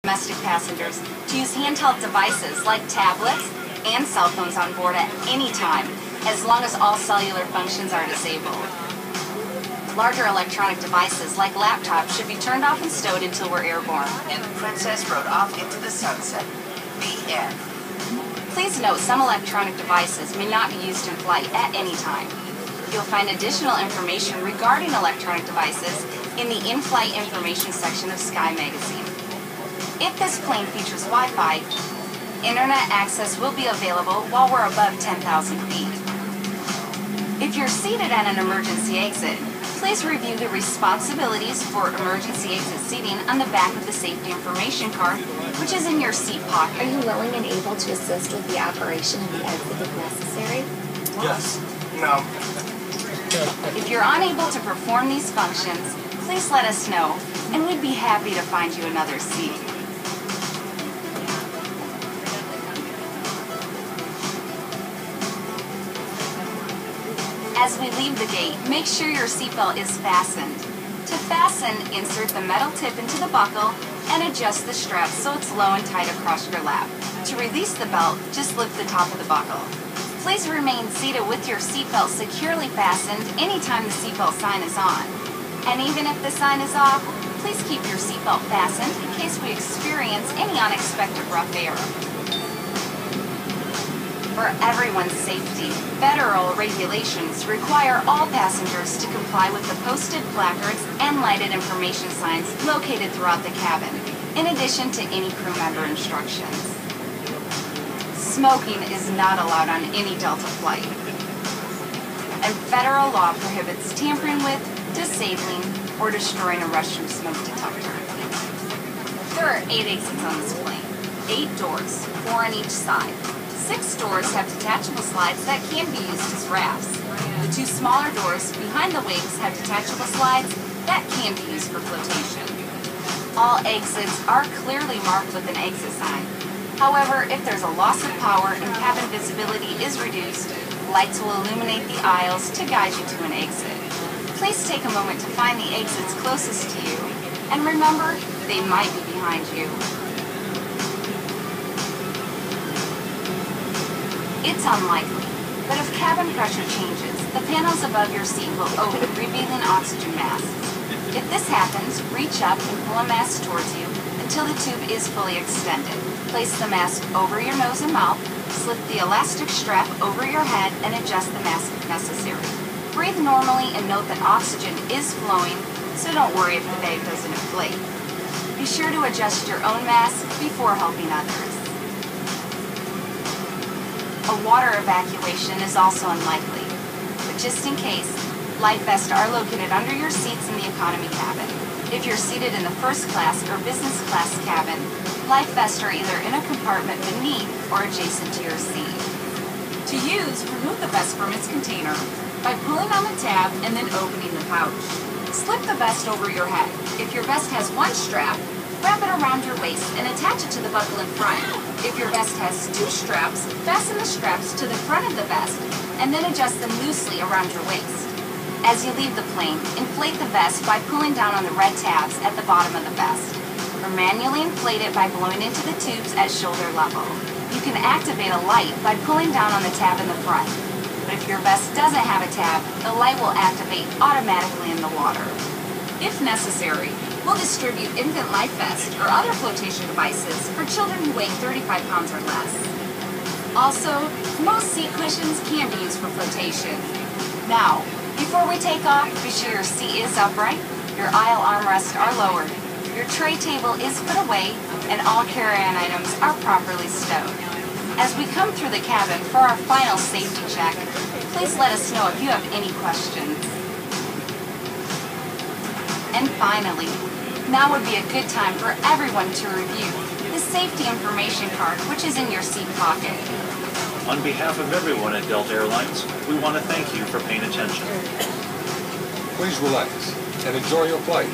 Domestic passengers to use handheld devices like tablets and cell phones on board at any time, as long as all cellular functions are disabled. Larger electronic devices like laptops should be turned off and stowed until we're airborne. And the Princess rode off into the sunset. The end. Please note some electronic devices may not be used in flight at any time. You'll find additional information regarding electronic devices in the in-flight information section of Sky Magazine. If this plane features Wi-Fi, internet access will be available while we're above 10,000 feet. If you're seated at an emergency exit, please review the responsibilities for emergency exit seating on the back of the safety information card, which is in your seat pocket. Are you willing and able to assist with the operation of the exit if necessary? Yes. No. If you're unable to perform these functions, please let us know, and we'd be happy to find you another seat. As we leave the gate, make sure your seatbelt is fastened. To fasten, insert the metal tip into the buckle and adjust the strap so it's low and tight across your lap. To release the belt, just lift the top of the buckle. Please remain seated with your seatbelt securely fastened anytime the seatbelt sign is on. And even if the sign is off, please keep your seatbelt fastened in case we experience any unexpected rough air. For everyone's safety, federal regulations require all passengers to comply with the posted placards and lighted information signs located throughout the cabin, in addition to any crew member instructions. Smoking is not allowed on any Delta flight, and federal law prohibits tampering with, disabling, or destroying a restroom smoke detector. There are 8 exits on this plane, 8 doors, 4 on each side. 6 doors have detachable slides that can be used as rafts. The 2 smaller doors behind the wings have detachable slides that can be used for flotation. All exits are clearly marked with an exit sign. However, if there's a loss of power and cabin visibility is reduced, lights will illuminate the aisles to guide you to an exit. Please take a moment to find the exits closest to you, and remember, they might be behind you. It's unlikely, but if cabin pressure changes, the panels above your seat will open, revealing oxygen masks. If this happens, reach up and pull a mask towards you until the tube is fully extended. Place the mask over your nose and mouth, slip the elastic strap over your head, and adjust the mask if necessary. Breathe normally and note that oxygen is flowing, so don't worry if the bag doesn't inflate. Be sure to adjust your own mask before helping others. A water evacuation is also unlikely, but just in case, life vests are located under your seats in the economy cabin. If you're seated in the first class or business class cabin, life vests are either in a compartment beneath or adjacent to your seat. To use, remove the vest from its container by pulling on the tab and then opening the pouch. Slip the vest over your head. If your vest has 1 strap, wrap it around your waist and attach it to the buckle in front. If your vest has 2 straps, fasten the straps to the front of the vest and then adjust them loosely around your waist. As you leave the plane, inflate the vest by pulling down on the red tabs at the bottom of the vest, or manually inflate it by blowing into the tubes at shoulder level. You can activate a light by pulling down on the tab in the front, but if your vest doesn't have a tab, the light will activate automatically in the water. If necessary, we'll distribute infant life vests or other flotation devices for children who weigh 35 pounds or less. Also, most seat cushions can be used for flotation. Now, before we take off, be sure your seat is upright, your aisle armrests are lowered, your tray table is put away, and all carry-on items are properly stowed. As we come through the cabin for our final safety check, please let us know if you have any questions. And finally, now would be a good time for everyone to review the safety information card, which is in your seat pocket. On behalf of everyone at Delta Airlines, we want to thank you for paying attention. Please relax and enjoy your flight.